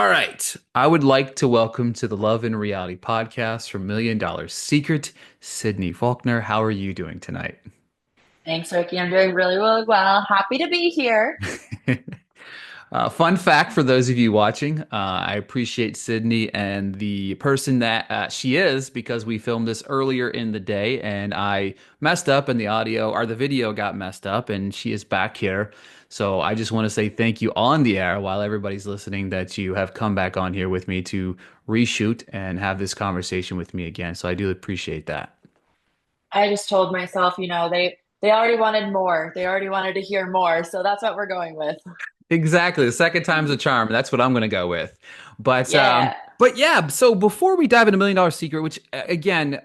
All right. I would like to welcome to the Love and Reality podcast from Million Dollar Secret, Sydnee Falkner. How are you doing tonight? Thanks, Ricky. I'm doing really, really well. Happy to be here. Fun fact for those of you watching, I appreciate Sydney and the person that she is because we filmed this earlier in the day and I messed up and the audio or the video got messed up and she is back here. So I just want to say thank you on the air while everybody's listening that you have come back on here with me to reshoot and have this conversation with me again. So I do appreciate that. I just told myself, they already wanted more. They already wanted to hear more. So that's what we're going with. Exactly. The second time's a charm. That's what I'm going to go with. But um, Yeah. but yeah, so before we dive into Million Dollar Secret, which again,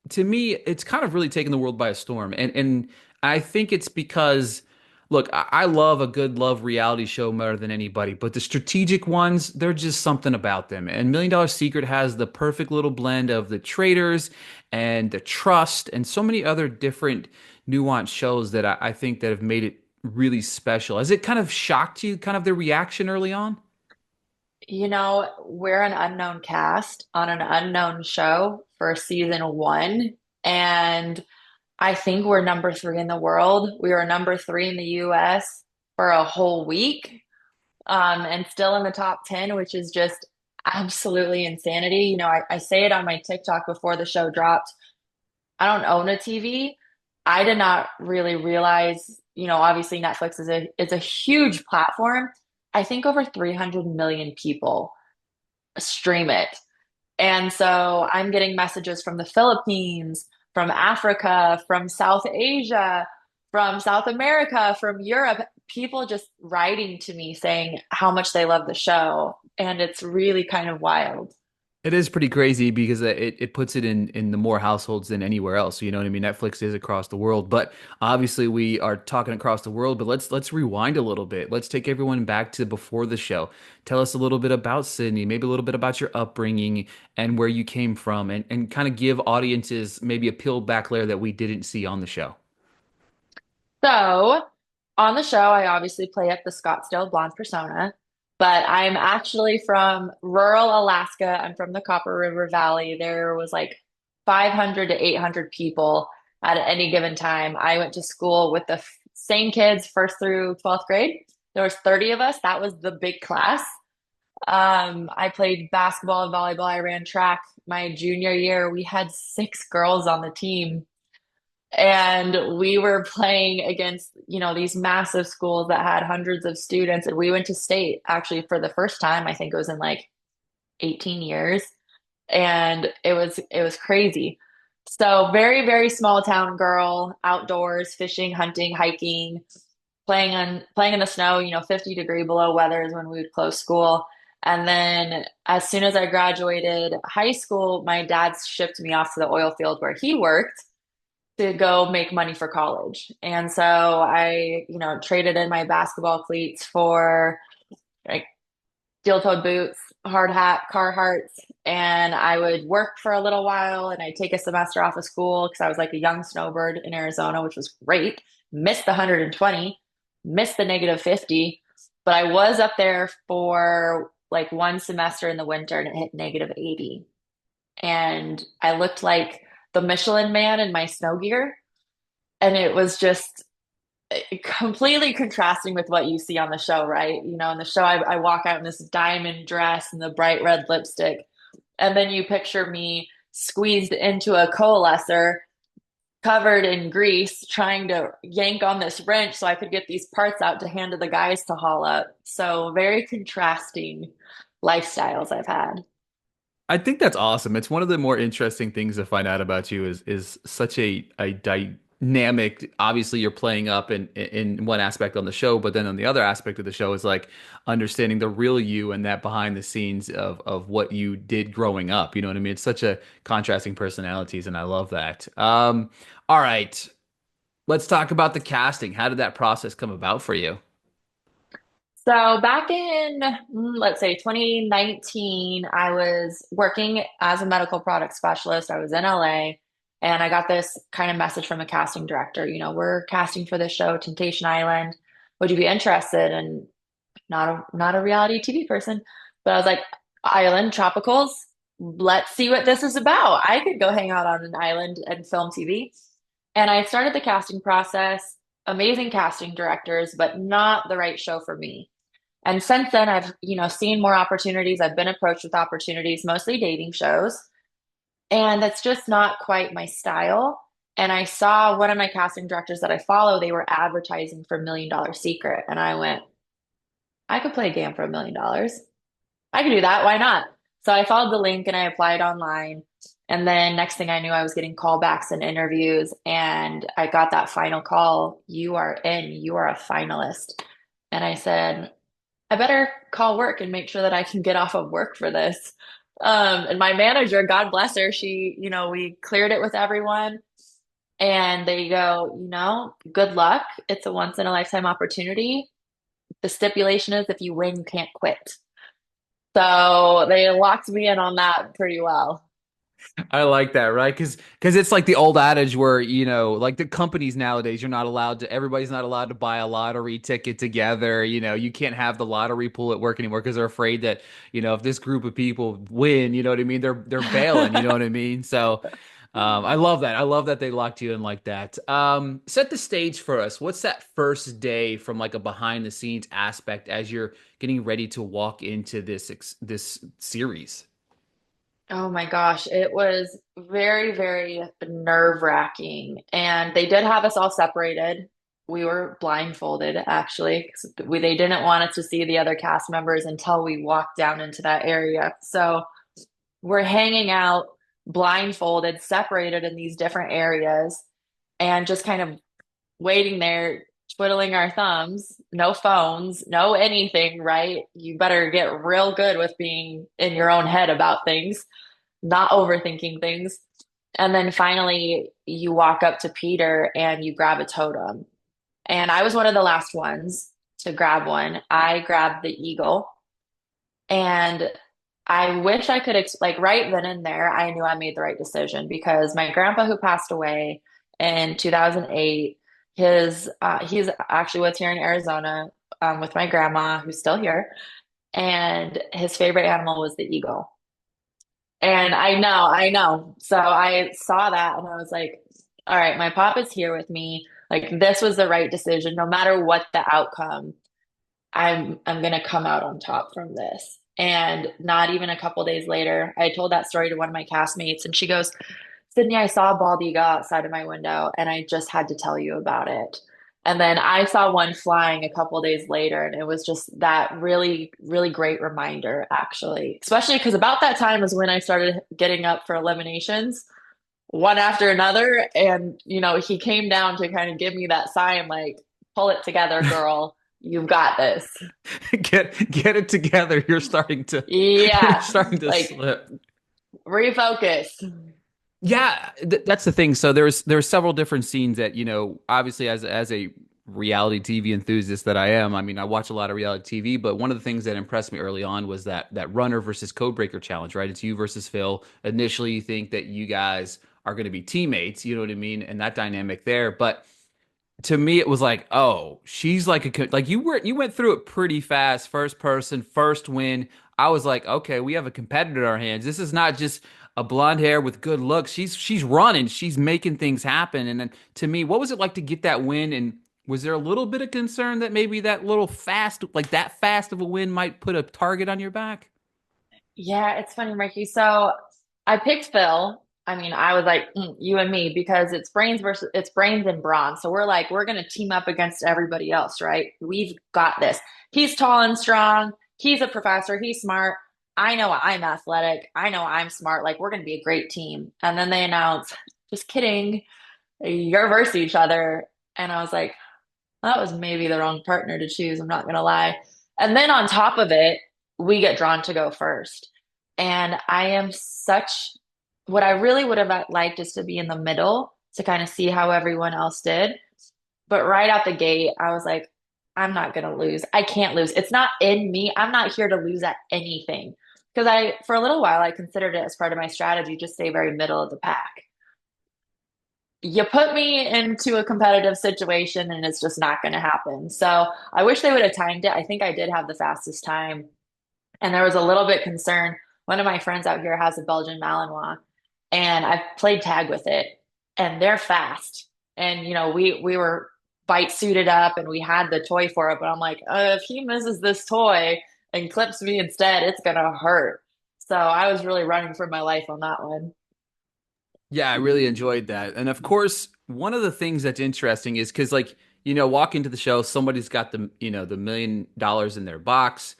to me, it's kind of really taken the world by a storm. And I think it's because look, I love a good love reality show better than anybody, but the strategic ones, they're just something about them. And Million Dollar Secret has the perfect little blend of the traders and the trust and so many other different nuanced shows that I think that have made it really special. Has it kind of shocked you, kind of the reaction early on? We're an unknown cast on an unknown show for season one. And I think we're number three in the world. We were number three in the US for a whole week. And still in the top 10, which is just absolutely insanity. I say it on my TikTok before the show dropped. I don't own a TV. I did not really realize, obviously Netflix is a huge platform. I think over 300 million people stream it. And so I'm getting messages from the Philippines, from Africa, from South Asia, from South America, from Europe, people just writing to me saying how much they love the show. And it's really kind of wild. It is pretty crazy because it puts it in the more households than anywhere else. You know what I mean? Netflix is across the world, but obviously we are talking across the world. But let's rewind a little bit. Let's take everyone back to before the show. Tell us a little bit about Sydney, maybe a little bit about your upbringing and where you came from, and kind of give audiences maybe a peeled back layer that we didn't see on the show. So on the show, I obviously play up the Scottsdale blonde persona, but I'm actually from rural Alaska. I'm from the Copper River Valley. There was like 500 to 800 people at any given time. I went to school with the same kids first through 12th grade. There was 30 of us. That was the big class. I played basketball and volleyball. I ran track my junior year. We had six girls on the team. And we were playing against, these massive schools that had hundreds of students. And we went to state actually for the first time. I think it was in like 18 years. And it was crazy. So very, very small town girl, outdoors, fishing, hunting, hiking, playing in the snow, 50-degree below weather is when we would close school. And then as soon as I graduated high school, my dad shipped me off to the oil field where he worked to go make money for college. And so I, traded in my basketball cleats for like steel-toed boots, hard hat, Carhartts, and I would work for a little while and I'd take a semester off of school because I was like a young snowbird in Arizona, which was great. Missed the 120, missed the negative 50, but I was up there for like one semester in the winter and it hit negative 80. And I looked like the Michelin Man in my snow gear. And it was just completely contrasting with what you see on the show, right? In the show, I walk out in this diamond dress and the bright red lipstick. And then you picture me squeezed into a coalescer, covered in grease, trying to yank on this wrench so I could get these parts out to hand to the guys to haul up. So, very contrasting lifestyles I've had. I think that's awesome. It's one of the more interesting things to find out about you is such a dynamic. Obviously, you're playing up in one aspect on the show, but then on the other aspect of the show is like understanding the real you and that behind the scenes of what you did growing up. You know what I mean? It's such a contrasting personalities, and I love that. All right, let's talk about the casting. How did that process come about for you? So back in, let's say 2019, I was working as a medical product specialist. I was in LA and I got this kind of message from a casting director, we're casting for this show, Temptation Island. Would you be interested? And not a reality TV person, But I was like, island tropicals, let's see what this is about. I could go hang out on an island and film TV. And I started the casting process, amazing casting directors, but not the right show for me. And since then, I've, seen more opportunities. I've been approached with opportunities, mostly dating shows, and that's just not quite my style. And I saw one of my casting directors that I follow, they were advertising for $1 Million Secret. And I went, I could play a game for $1 million. I could do that. Why not? So I followed the link and I applied online. And then next thing I knew, I was getting callbacks and interviews. And I got that final call. You are in, you are a finalist. And I said, I better call work and make sure that I can get off of work for this. And my manager, God bless her, she, we cleared it with everyone. And they go, good luck. It's a once in a lifetime opportunity. The stipulation is if you win, you can't quit. So they locked me in on that pretty well. I like that, right? Because it's like the old adage where, like the companies nowadays, everybody's not allowed to buy a lottery ticket together. You can't have the lottery pool at work anymore because they're afraid that, if this group of people win, you know what I mean? They're bailing, you know what I mean? So I love that. I love that they locked you in like that. Set the stage for us. What's that first day from like a behind the scenes aspect as you're getting ready to walk into this series? Oh my gosh, it was very, very nerve-wracking. And they did have us all separated. We were blindfolded, actually, 'cause they didn't want us to see the other cast members until we walked down into that area. So we're hanging out blindfolded, separated in these different areas, and just kind of waiting there, twiddling our thumbs, no phones, no anything, right? You better get real good with being in your own head about things, not overthinking things. And then finally, you walk up to Peter and you grab a totem. And I was one of the last ones to grab one. I grabbed the eagle. And I wish I could, like right then and there, I knew I made the right decision because my grandpa, who passed away in 2008, he's actually was here in Arizona with my grandma, who's still here, and his favorite animal was the eagle. And I know. So I saw that and I was like, all right, my pop is here with me. Like this was the right decision, no matter what the outcome. I'm gonna come out on top from this. And not even a couple days later, I told that story to one of my castmates, and she goes, Sydney, I saw a bald eagle outside of my window, and I just had to tell you about it. And then I saw one flying a couple days later, and it was just that really, really great reminder, actually. Especially because about that time is when I started getting up for eliminations, one after another. And, he came down to kind of give me that sign, like, pull it together, girl. You've got this. Get it together. You're Yeah, starting to like slip. refocus. Yeah, that's the thing. So there's several different scenes that, obviously as a reality TV enthusiast that I am, I mean, I watch a lot of reality TV, but one of the things that impressed me early on was that runner versus code breaker challenge, right? It's you versus Phil. Initially you think that you guys are going to be teammates, you know what I mean? And that dynamic there, but to me it was like, oh, she's like like you went through it pretty fast, first person, first win. I was like, okay, we have a competitor in our hands. This is not just a blonde hair with good looks. She's running, she's making things happen. And then to me, what was it like to get that win? And was there a little bit of concern that maybe that little fast, like that fast of a win might put a target on your back? Yeah, it's funny, Ricky. So I picked Phil. I mean, I was like, you and me, because it's brains and brawn. So we're like, we're gonna team up against everybody else, right? We've got this. He's tall and strong. He's a professor. He's smart. I know I'm athletic. I know I'm smart. Like, we're gonna be a great team. And then they announce, just kidding, you're versus each other. And I was like, that was maybe the wrong partner to choose. I'm not gonna lie. And then on top of it, we get drawn to go first. And I am such, what I really would have liked is to be in the middle to kind of see how everyone else did. But right out the gate, I was like, I'm not gonna lose. I can't lose. It's not in me. I'm not here to lose at anything. Because for a little while, I considered it as part of my strategy, just stay very middle of the pack. You put me into a competitive situation and it's just not going to happen. So I wish they would have timed it. I think I did have the fastest time And there was a little bit concerned. One of my friends out here has a Belgian Malinois, and I've played tag with it, and they're fast. And we were bite suited up, and we had the toy for it. But I'm like, if he misses this toy and clips me instead, it's gonna hurt. So I was really running for my life on that one. Yeah, I really enjoyed that. And of course, one of the things that's interesting is because, like, walk into the show, somebody's got the $1 million in their box.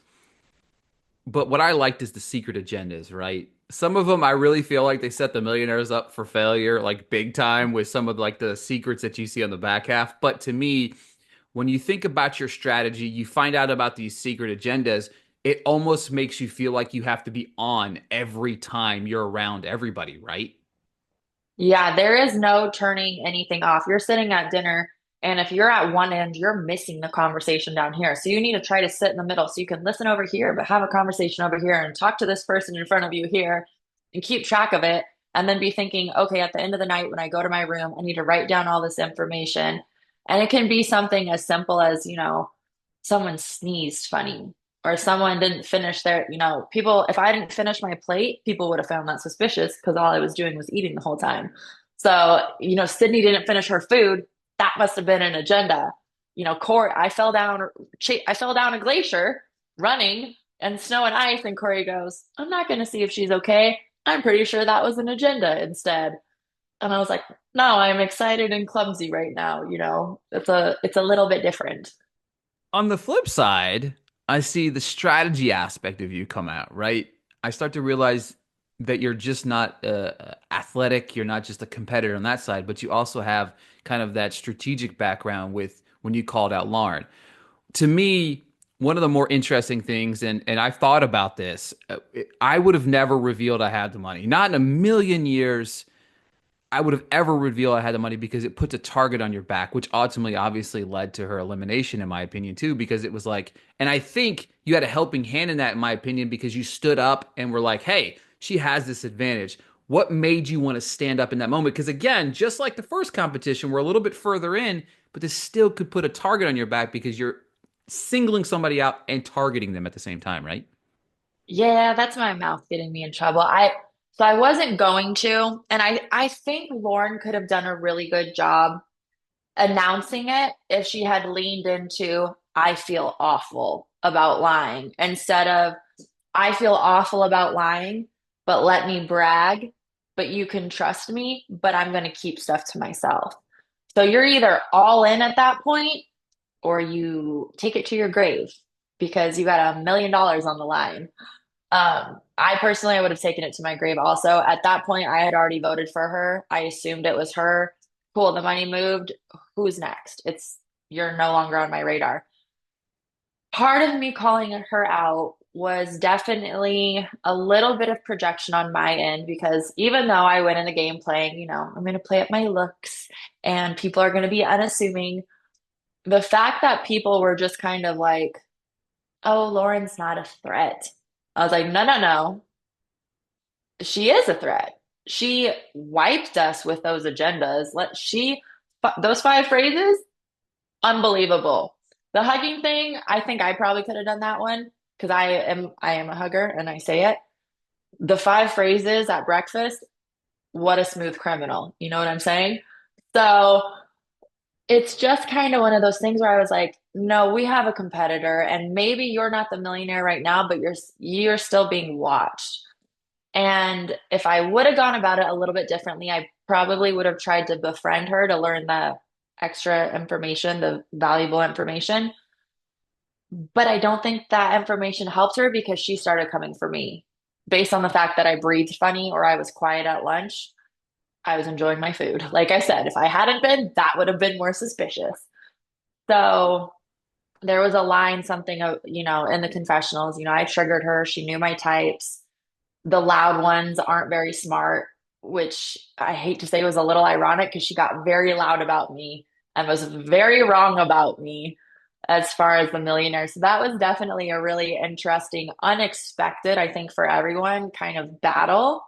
But what I liked is the secret agendas, right? Some of them I really feel like they set the millionaires up for failure, like big time, with some of like the secrets that you see on the back half. But to me, when you think about your strategy, you find out about these secret agendas, it almost makes you feel like you have to be on every time you're around everybody, right? Yeah, there is no turning anything off. You're sitting at dinner, and if you're at one end, you're missing the conversation down here. So you need to try to sit in the middle so you can listen over here, but have a conversation over here and talk to this person in front of you here and keep track of it. And then be thinking, okay, at the end of the night, when I go to my room, I need to write down all this information. And it can be something as simple as, someone sneezed funny or someone didn't finish people, if I didn't finish my plate, people would have found that suspicious because all I was doing was eating the whole time. So, Sydney didn't finish her food. That must have been an agenda. Corey, I fell down a glacier running and snow and ice. And Corey goes, I'm not going to see if she's okay. I'm pretty sure that was an agenda instead. And I was like, no, I'm excited and clumsy right now. It's a little bit different. On the flip side, I see the strategy aspect of you come out, right? I start to realize that you're just not athletic, you're not just a competitor on that side, but you also have kind of that strategic background with when you called out Lauren. To me, one of the more interesting things, and I've thought about this, I would have never revealed I had the money. Not in a million years I would have ever revealed I had the money because it puts a target on your back, which ultimately obviously led to her elimination, in my opinion, too, because it was like, and I think you had a helping hand in that, in my opinion, because you stood up and were like, hey, she has this advantage. What made you want to stand up in that moment? Because again, just like the first competition, we're a little bit further in, but this still could put a target on your back because you're singling somebody out and targeting them at the same time, right? Yeah, that's my mouth getting me in trouble. I wasn't going to, and I think Lauren could have done a really good job announcing it if she had leaned into I feel awful about lying instead of I feel awful about lying, but let me brag, but you can trust me, but I'm going to keep stuff to myself. So you're either all in at that point or you take it to your grave because you got $1 million on the line. I personally, I would have taken it to my grave also. At that point, I had already voted for her. I assumed it was her. Cool, the money moved. Who's next? You're no longer on my radar. Part of me calling her out was definitely a little bit of projection on my end because even though I went in the game playing, I'm going to play up my looks and people are going to be unassuming, the fact that people were just kind of like, oh, Lauren's not a threat. I was like, no, no, no. She is a threat. She wiped us with those agendas. Those 5 phrases, unbelievable. The hugging thing, I think I probably could have done that one because I am a hugger and I say it. The 5 phrases at breakfast, what a smooth criminal. You know what I'm saying? So it's just kind of one of those things where I was like, no, we have a competitor and maybe you're not the millionaire right now, but you're still being watched. And if I would have gone about it a little bit differently, I probably would have tried to befriend her to learn the extra information, the valuable information. But I don't think that information helped her because she started coming for me. Based on the fact that I breathed funny or I was quiet at lunch, I was enjoying my food. Like I said, if I hadn't been, that would have been more suspicious. So there was a line, something, in the confessionals, I triggered her. She knew my types. The loud ones aren't very smart, which I hate to say was a little ironic because she got very loud about me and was very wrong about me as far as the millionaire. So that was definitely a really interesting, unexpected, I think, for everyone kind of battle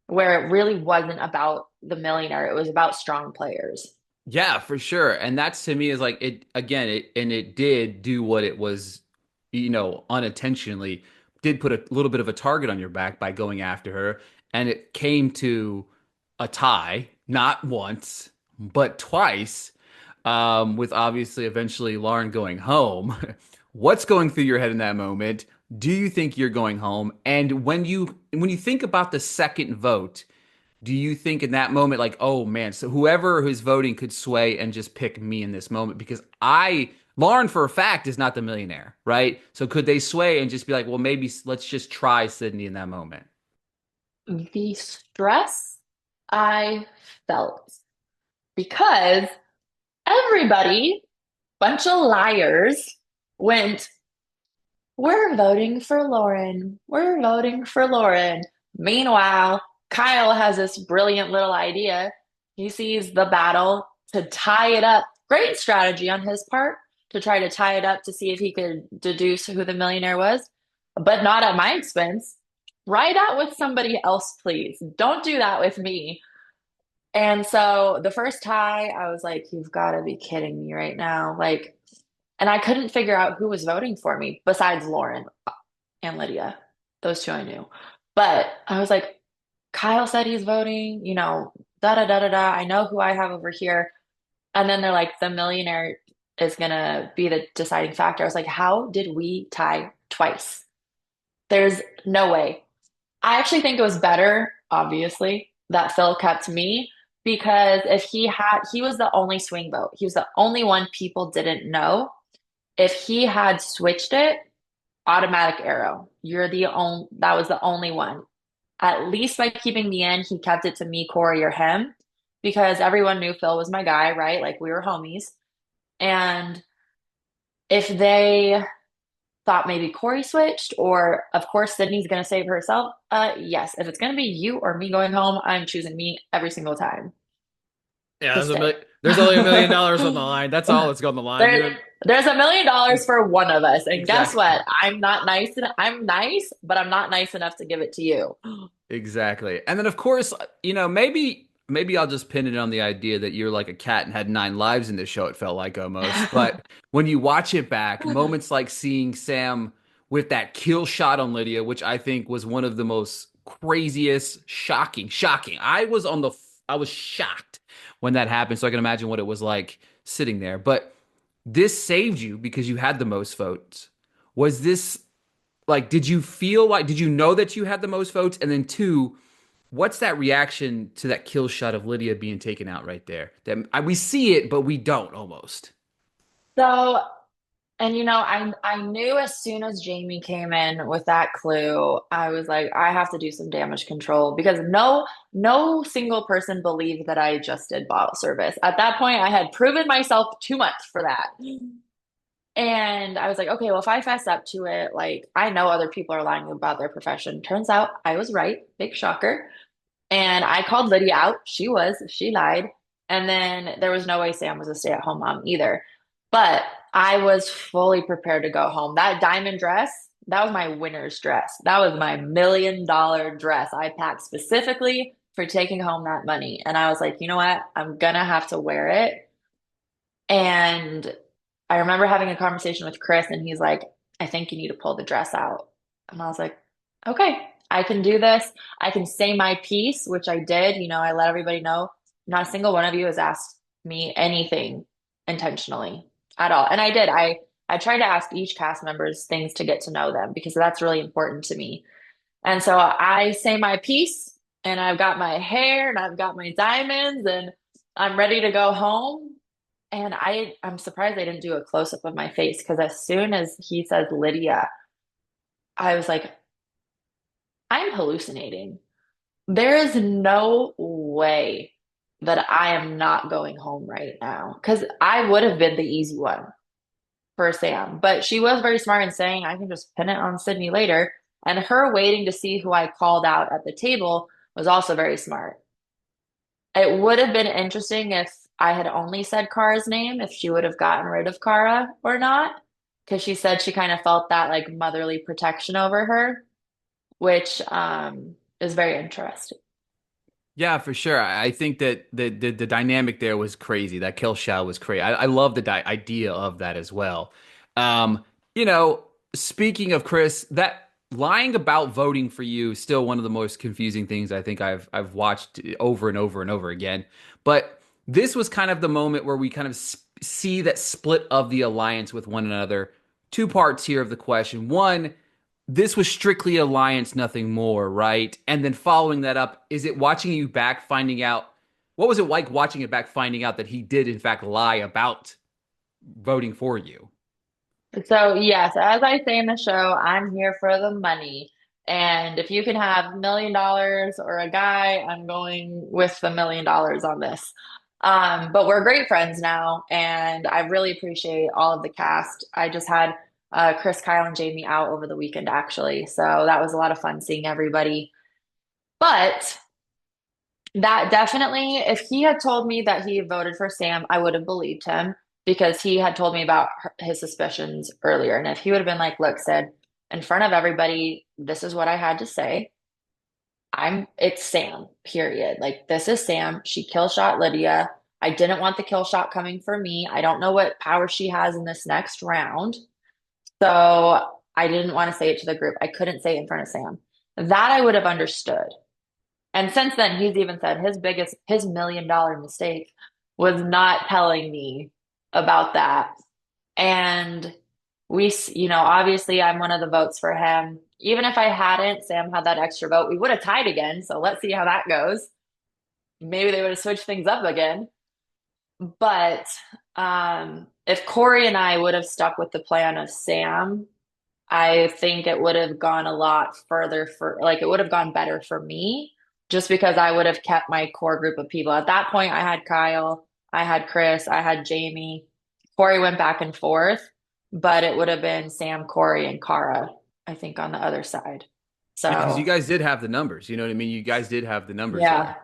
where it really wasn't about the millionaire. It was about strong players. Yeah, for sure. And that's to me is like it again, it did do what it was, unintentionally did put a little bit of a target on your back by going after her, and it came to a tie, not once, but twice, with obviously eventually Lauren going home. What's going through your head in that moment? Do you think you're going home? And when you think about the second vote, do you think in that moment, like, oh man, so whoever who's voting could sway and just pick me in this moment? Because Lauren for a fact is not the millionaire, right? So could they sway and just be like, well, maybe let's just try Sydney in that moment? The stress I felt because everybody, bunch of liars, went, we're voting for Lauren. We're voting for Lauren. Meanwhile, Kyle has this brilliant little idea. He sees the battle to tie it up. Great strategy on his part to try to tie it up to see if he could deduce who the millionaire was, but not at my expense. Ride out with somebody else, please. Don't do that with me. And so the first tie, I was like, you've got to be kidding me right now. Like, and I couldn't figure out who was voting for me besides Lauren and Lydia. Those two I knew. But I was like, Kyle said he's voting, da da da da da. I know who I have over here. And then they're like, the millionaire is gonna be the deciding factor. I was like, how did we tie twice? There's no way. I actually think it was better, obviously, that Phil kept me because if he was the only swing vote. He was the only one people didn't know. If he had switched it, automatic arrow. That was the only one. At least by keeping me in, he kept it to me, Corey, or him, because everyone knew Phil was my guy, right? Like we were homies. And if they thought maybe Corey switched, or of course Sydney's gonna save herself, yes. If it's gonna be you or me going home, I'm choosing me every single time Yeah, to stay. there's only $1 million on the line. That's all that's on the line, There, dude. there's $1 million for one of us. And guess Exactly. what? I'm nice, but I'm not nice enough to give it to you. Exactly. And then of course, maybe I'll just pin it on the idea that you're like a cat and had nine lives in this show, it felt like almost. But when you watch it back, moments like seeing Sam with that kill shot on Lydia, which I think was one of the most craziest, shocking. I was shocked when that happened, so I can imagine what it was like sitting there. But this saved you because you had the most votes. Was this like, did you know that you had the most votes? And then two, what's that reaction to that kill shot of Lydia being taken out right there? We see it, but we don't almost. So, and I knew as soon as Jamie came in with that clue, I was like, I have to do some damage control because no single person believed that I just did bottle service. At that point, I had proven myself too much for that. And I was like, okay, well, if I fess up to it, like I know other people are lying about their profession. Turns out I was right. Big shocker. And I called Lydia out. She lied. And then there was no way Sam was a stay-at-home mom either. But I was fully prepared to go home. That diamond dress, that was my winner's dress. That was my $1 million dress I packed specifically for taking home that money. And I was like, you know what? I'm gonna have to wear it. And I remember having a conversation with Chris, and he's like, I think you need to pull the dress out. And I was like, okay, I can do this. I can say my piece, which I did. I let everybody know not a single one of you has asked me anything intentionally at all. And I did. I tried to ask each cast members things to get to know them because that's really important to me. And so I say my piece, and I've got my hair and I've got my diamonds, and I'm ready to go home. And I'm surprised they didn't do a close up of my face because as soon as he says Lydia, I was like, I'm hallucinating. There is no way that I am not going home right now because I would have been the easy one for Sam. But she was very smart in saying, I can just pin it on Sydney later. And her waiting to see who I called out at the table was also very smart. It would have been interesting if I had only said Kara's name, if she would have gotten rid of Kara or not, because she said she kind of felt that like motherly protection over her, which is very interesting. Yeah, for sure. I think that the dynamic there was crazy. That kill shot was crazy. I love the idea of that as well. Um, you know, speaking of Chris, that lying about voting for you is still one of the most confusing things I think I've watched over and over and over again. But this was kind of the moment where we kind of see that split of the alliance with one another. Two parts here of the question. One, this was strictly alliance, nothing more, right? And then following that up, is it watching you back finding out what was it like watching it back finding out that he did in fact lie about voting for you? So, yes, as I say in the show, I'm here for the money. And if you can have $1 million or a guy, I'm going with the $1 million on this. But we're great friends now, and I really appreciate all of the cast. I just had Chris, Kyle, and Jamie out over the weekend, actually. So that was a lot of fun seeing everybody. But that definitely, if he had told me that he voted for Sam, I would have believed him because he had told me about his suspicions earlier. And if he would have been like, look, Sid, in front of everybody, this is what I had to say. It's Sam, period. Like, this is Sam. She kill shot Lydia. I didn't want the kill shot coming for me. I don't know what power she has in this next round. So I didn't want to say it to the group. I couldn't say it in front of Sam. That I would have understood. And since then, he's even said his $1 million mistake was not telling me about that. And obviously I'm one of the votes for him. Even if I hadn't, Sam had that extra vote, we would have tied again. So let's see how that goes. Maybe they would have switched things up again. But if Corey and I would have stuck with the plan of Sam, I think it would have gone a lot further it would have gone better for me just because I would have kept my core group of people. At that point, I had Kyle, I had Chris, I had Jamie. Corey went back and forth, but it would have been Sam, Corey, and Cara, I think, on the other side. Yeah, because you So, guys did have the numbers. You know what I mean? You guys did have the numbers yeah. there.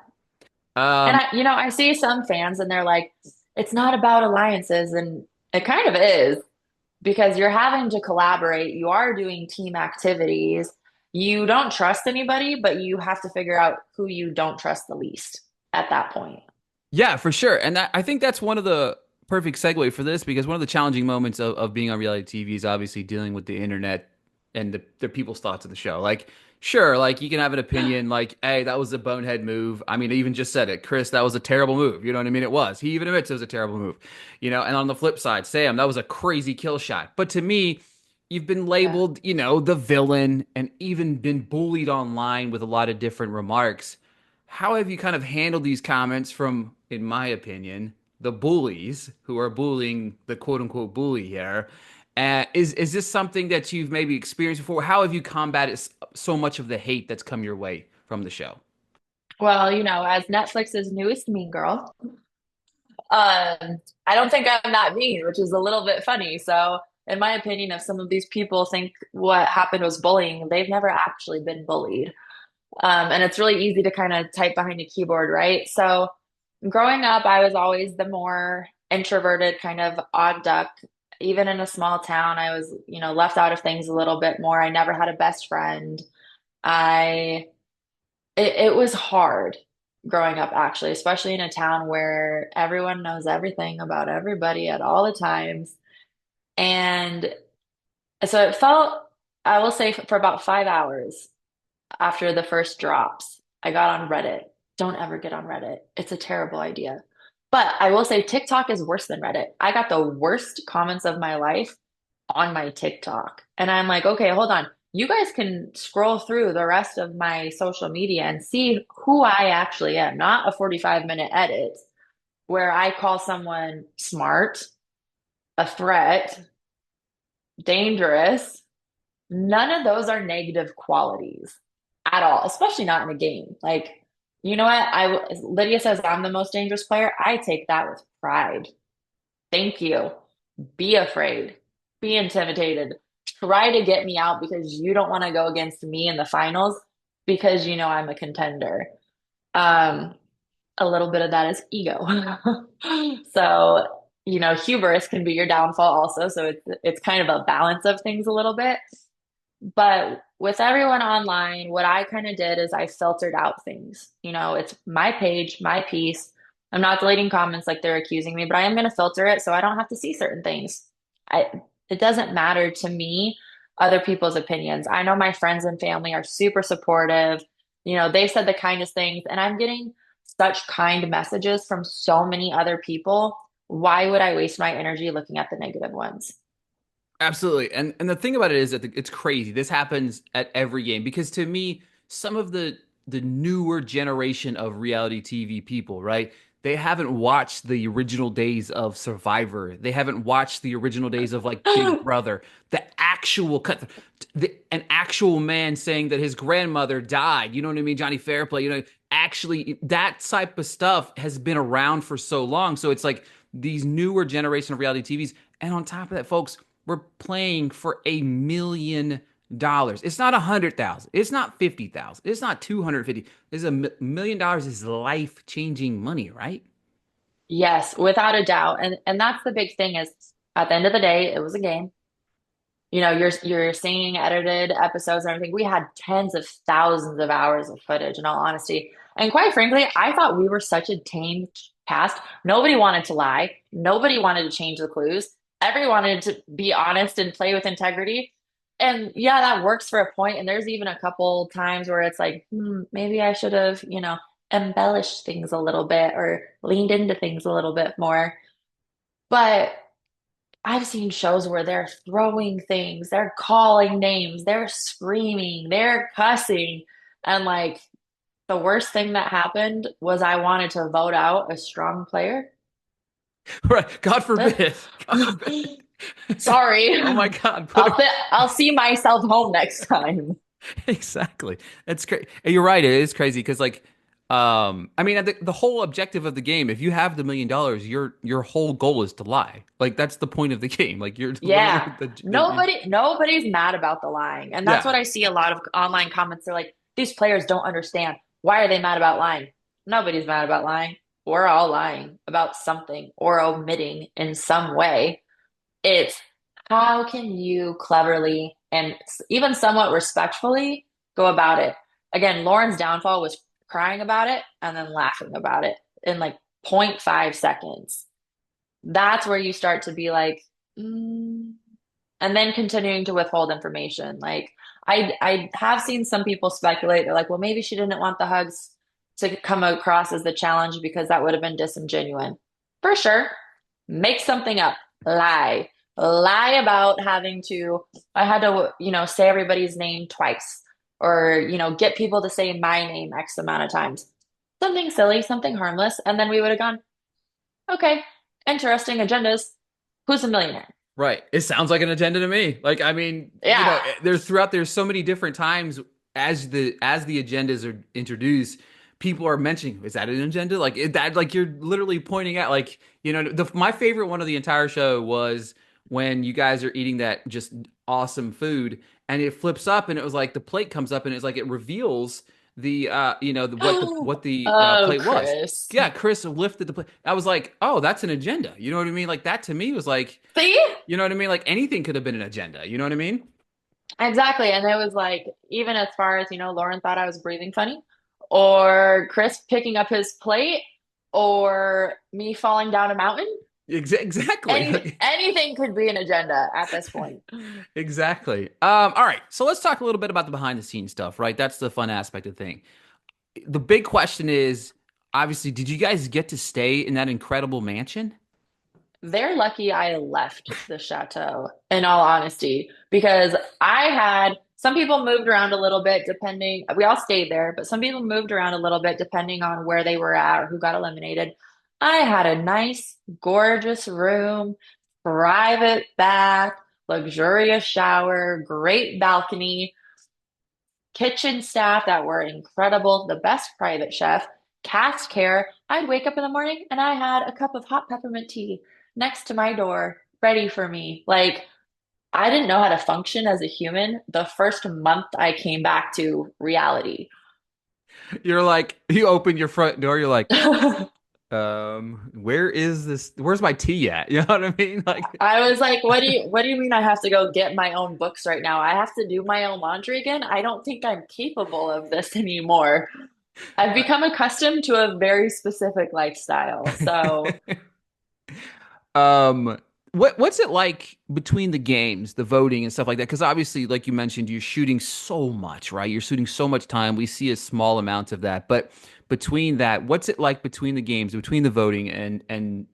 And Um, I see some fans and they're like, it's not about alliances. And it kind of is because you're having to collaborate. You are doing team activities. You don't trust anybody, but you have to figure out who you don't trust the least at that point. Yeah, for sure. And I think that's one of the perfect segue for this because one of the challenging moments of being on reality TV is obviously dealing with the internet and the people's thoughts of the show. Like, sure, like you can have an opinion, like, hey, that was a bonehead move. I mean, I even just said it, Chris, that was a terrible move. You know what I mean? It was. He even admits it was a terrible move. And on the flip side, Sam, that was a crazy kill shot. But to me, you've been Yeah. labeled, the villain and even been bullied online with a lot of different remarks. How have you kind of handled these comments from, in my opinion, the bullies who are bullying the quote unquote bully here? Is this something that you've maybe experienced before? How have you combated so much of the hate that's come your way from the show? Well, as Netflix's newest Mean Girl, I don't think I'm that mean, which is a little bit funny. So, in my opinion, if some of these people think what happened was bullying, they've never actually been bullied. And it's really easy to kind of type behind a keyboard, right? So growing up, I was always the more introverted kind of odd duck. Even in a small town, I was, left out of things a little bit more. I never had a best friend. I it was hard growing up, actually, especially in a town where everyone knows everything about everybody at all the times. And so it felt, I will say, for about 5 hours after the first drops, I got on Reddit. Don't ever get on Reddit. It's a terrible idea. But I will say TikTok is worse than Reddit. I got the worst comments of my life on my TikTok. And I'm like, okay, hold on. You guys can scroll through the rest of my social media and see who I actually am, not a 45-minute edit where I call someone smart, a threat, dangerous. None of those are negative qualities at all, especially not in a game. Like, you know what? Lydia says I'm the most dangerous player. I take that with pride. Thank you. Be afraid. Be intimidated. Try to get me out because you don't want to go against me in the finals because you know I'm a contender. Um, a little bit of that is ego. So, hubris can be your downfall also. So it's kind of a balance of things a little bit. But with everyone online, what I kind of did is I filtered out things. It's my page, my piece. I'm not deleting comments like they're accusing me, but I am going to filter it so I don't have to see certain things. It doesn't matter to me. other people's opinions. I know my friends and family are super supportive. They said the kindest things, and I'm getting such kind messages from so many other people. Why would I waste my energy looking at the negative ones? Absolutely. And the thing about it is that it's crazy. This happens at every game because to me, some of the newer generation of reality TV people, right? They haven't watched the original days of Survivor. They haven't watched the original days of like Big Brother. The actual cut an actual man saying that his grandmother died. You know what I mean? Johnny Fairplay, actually that type of stuff has been around for so long. So it's like these newer generation of reality TVs. And on top of that, folks, we're playing for $1 million. It's not 100,000. It's not 50,000. It's not 250. It's $1 million is life changing money, right? Yes, without a doubt. And that's the big thing is at the end of the day, it was a game. You're seeing edited episodes and everything. We had tens of thousands of hours of footage, in all honesty. And quite frankly, I thought we were such a tame cast. Nobody wanted to lie. Nobody wanted to change the clues. Everyone wanted to be honest and play with integrity. And yeah, that works for a point. And there's even a couple times where it's like, maybe I should have, embellished things a little bit or leaned into things a little bit more. But I've seen shows where they're throwing things, they're calling names, they're screaming, they're cussing. And like the worst thing that happened was I wanted to vote out a strong player. Right. God forbid. God forbid. Sorry. Oh my God. Put him. I'll see myself home next time. Exactly. That's crazy. You're right. It is crazy because, like, I mean, the whole objective of the game, if you have the $1 million, your whole goal is to lie. Like, that's the point of the game. Like, you're literally Yeah. Nobody's mad about the lying. And that's yeah. what I see a lot of online comments. They're like, these players don't understand. Why are they mad about lying? Nobody's mad about lying. We're all lying about something or omitting in some way. It's how can you cleverly and even somewhat respectfully go about it? Again, Lauren's downfall was crying about it and then laughing about it in like zero point 0.5 seconds. That's where you start to be like, mm, and then continuing to withhold information. Like I have seen some people speculate. They're like, well, maybe she didn't want the hugs to come across as the challenge because that would have been disingenuous. For sure. Make something up. Lie. Lie about having to, I had to, say everybody's name twice or, get people to say my name X amount of times. Something silly, something harmless. And then we would have gone, okay, interesting agendas. Who's a millionaire? Right. It sounds like an agenda to me. Like, I mean, Yeah. there's so many different times as the agendas are introduced, people are mentioning, is that an agenda? Like that, like you're literally pointing out, like, my favorite one of the entire show was when you guys are eating that just awesome food and it flips up and it was like the plate comes up and it's like it reveals what the Oh, plate was. Chris. Yeah, Chris lifted the plate. I was like, oh, that's an agenda. You know what I mean? Like that to me was like, See? you know what I mean? Like anything could have been an agenda. You know what I mean? Exactly. And it was like, even as far as, Lauren thought I was breathing funny, or Chris picking up his plate, or me falling down a mountain. Exactly. Anything could be an agenda at this point. Exactly. All right. So let's talk a little bit about the behind the scenes stuff, right? That's the fun aspect of the thing. The big question is, obviously, did you guys get to stay in that incredible mansion? They're lucky I left the chateau, in all honesty, because I had some people moved around a little bit depending, we all stayed there, but some people moved around a little bit depending on where they were at or who got eliminated. I had a nice, gorgeous room, private bath, luxurious shower, great balcony, kitchen staff that were incredible, the best private chef, cast care. I'd wake up in the morning and I had a cup of hot peppermint tea next to my door, ready for me. Like, I didn't know how to function as a human the first month I came back to reality. You're like, you open your front door, you're like, where is this? Where's my tea at? You know what I mean? Like, I was like, what do you mean I have to go get my own books right now? I have to do my own laundry again? I don't think I'm capable of this anymore. I've become accustomed to a very specific lifestyle. So um, What's it like between the games, the voting and stuff like that? Because obviously, like you mentioned, you're shooting so much, right? You're shooting so much time. We see a small amount of that, but between that, what's it like between the games, between the voting and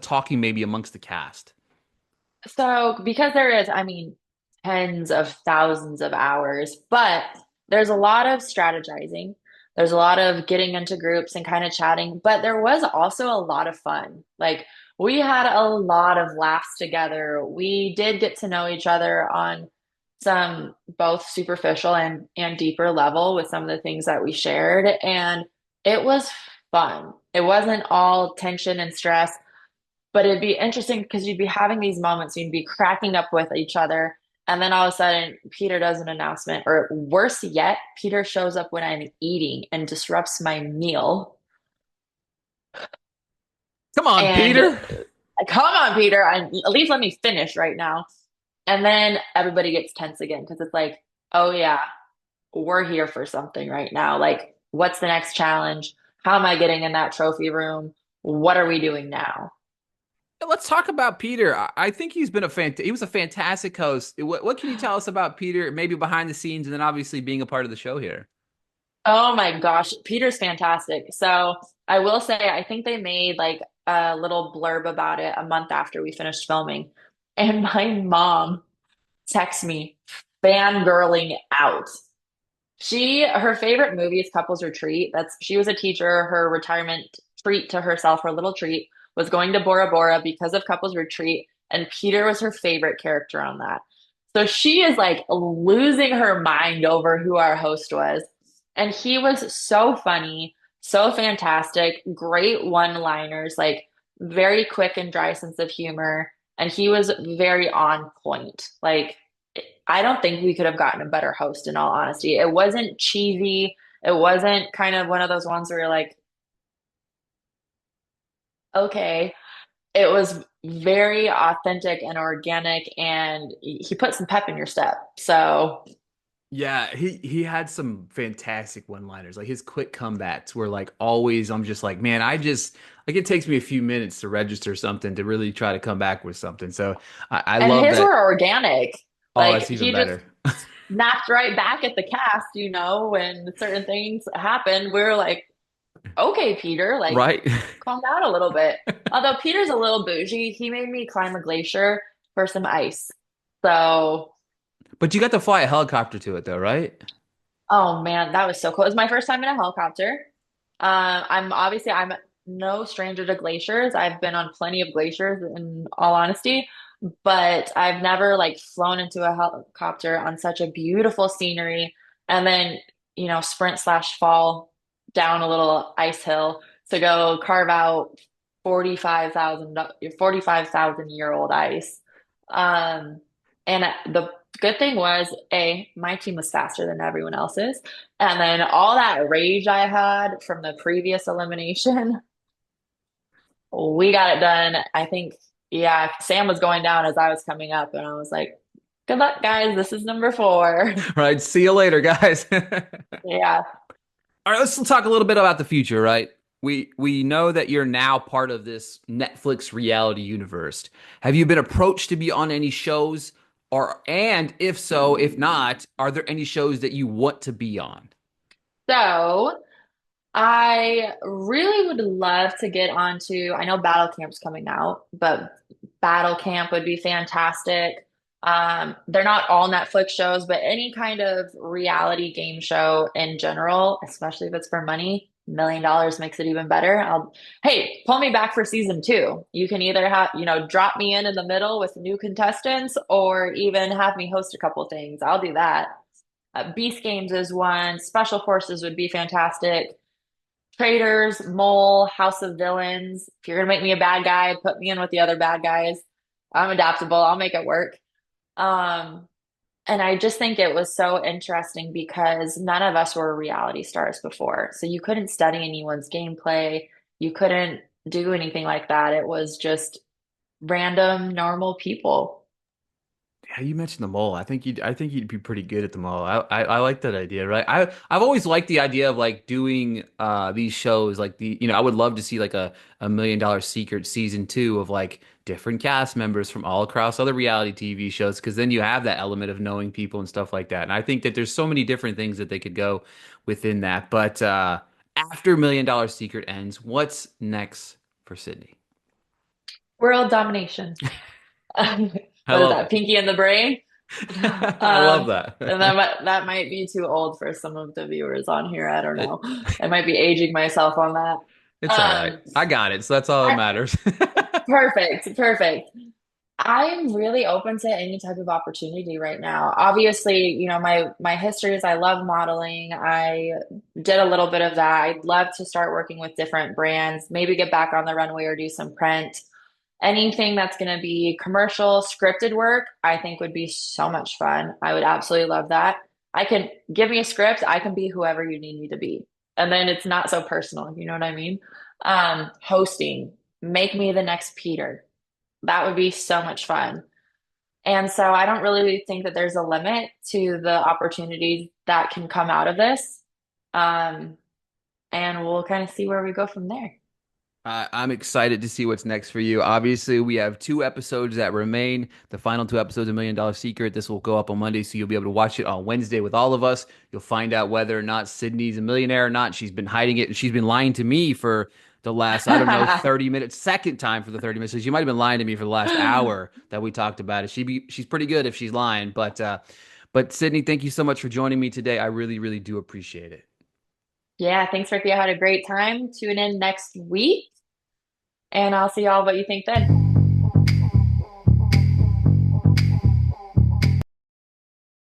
talking maybe amongst the cast? So, because there is, I mean, tens of thousands of hours, but there's a lot of strategizing. There's a lot of getting into groups and kind of chatting, but there was also a lot of fun. Like, we had a lot of laughs together. We did get to know each other on some both superficial and deeper level with some of the things that we shared, and it was fun. It wasn't all tension and stress. But it'd be interesting because you'd be having these moments, you'd be cracking up with each other, and then all of a sudden, Peter does an announcement, or worse yet, Peter shows up when I'm eating and disrupts my meal. Come on, And Peter. come on, Peter, at least let me finish right now. And then everybody gets tense again because it's like, oh yeah, we're here for something right now. Like, what's the next challenge? How am I getting in that trophy room? What are we doing now? Let's talk about Peter. I think he was a fantastic host. What can you tell us about Peter, maybe behind the scenes, and then obviously being a part of the show here? Oh my gosh, Peter's fantastic. So I will say, I think they made like a little blurb about it a month after we finished filming. And my mom texts me fangirling out. Her favorite movie is Couples Retreat. She was a teacher. Her retirement treat to herself, her little treat, was going to Bora Bora because of Couples Retreat. And Peter was her favorite character on that. So she is like losing her mind over who our host was. And he was so funny, so fantastic, great one-liners, like very quick and dry sense of humor. And he was very on point. Like, I don't think we could have gotten a better host in all honesty. It wasn't cheesy. It wasn't kind of one of those ones where you're like, okay. It was very authentic and organic, and he put some pep in your step. So, Yeah, he had some fantastic one-liners. Like his quick comebacks were like always, I'm just like, man, I just like it takes me a few minutes to register something to really try to come back with something. So I and love his that. were organic. Oh, Like that's even he just better. snapped right back at the cast, when certain things happened. We are like, okay, Peter, like Right? calm down a little bit. Although Peter's a little bougie, he made me climb a glacier for some ice. So, But you got to fly a helicopter to it though, right? oh man, that was so cool. It was my first time in a helicopter. I'm no stranger to glaciers. I've been on plenty of glaciers in all honesty, but I've never like flown into a helicopter on such a beautiful scenery and then, sprint slash fall down a little ice hill to go carve out 45,000 year old ice. Um, and the good thing was, my team was faster than everyone else's. And then all that rage I had from the previous elimination, we got it done. I think, yeah, Sam was going down as I was coming up, and I was like, good luck, guys. This is number four. Right. See you later, guys. Yeah. All right, let's talk a little bit about the future, right? We know that you're now part of this Netflix reality universe. Have you been approached to be on any shows and if so, if not, are there any shows that you want to be on? So I really would love to get onto, I know Battle Camp's coming out, but Battle Camp would be fantastic. They're not all Netflix shows, but any kind of reality game show in general, especially if it's for money, $1 million makes it even better. Hey, pull me back for season two. You can either drop me in the middle with new contestants or even have me host a couple things. I'll do that. Beast Games is one. Special Forces would be fantastic. Traitors, Mole, House of Villains. If you're gonna make me a bad guy, put me in with the other bad guys. I'm adaptable. I'll make it work. Um, and I just think it was so interesting because none of us were reality stars before. So you couldn't study anyone's gameplay. You couldn't do anything like that. It was just random, normal people. Yeah, you mentioned the mole. I think you'd be pretty good at the mole. I like that idea, right? I've always liked the idea of like doing these shows like I would love to see like a $1 million Secret season 2 of like different cast members from all across other reality TV shows because then you have that element of knowing people and stuff like that. And I think that there's so many different things that they could go within that. But after $1 million Secret ends, what's next for Sydney? World domination. I What is love that? it. Pinky in the brain? I love And that. that might be too old for some of the viewers on here. I don't know. I might be aging myself on that. It's all right. Um, I got it. So that's all that I, matters. perfect, perfect. I'm really open to any type of opportunity right now. Obviously, my history is I love modeling. I did a little bit of that. I'd love to start working with different brands, maybe get back on the runway or do some print. Anything that's going to be commercial, scripted work, I think would be so much fun. I would absolutely love that. I can give me a script, I can be whoever you need me to be. And then it's not so personal, you know what I mean? Hosting, make me the next Peter. That would be so much fun. And so I don't really think that there's a limit to the opportunities that can come out of this. Um, and we'll kind of see where we go from there. I'm excited to see what's next for you. Obviously, we have 2 episodes that remain. The final 2 episodes of $1 Million Secret. This will go up on Monday, so you'll be able to watch it on Wednesday with all of us. You'll find out whether or not Sydney's a millionaire or not. She's been hiding it, and she's been lying to me for the last, I don't know, 30 minutes. Second time for the 30 minutes. So she might have been lying to me for the last hour that we talked about it. She's pretty good if she's lying. But Sydney, thank you so much for joining me today. I really, really do appreciate it. Yeah, thanks, Ricky. I had a great time. Tune in next week, and I'll see y'all what you think then.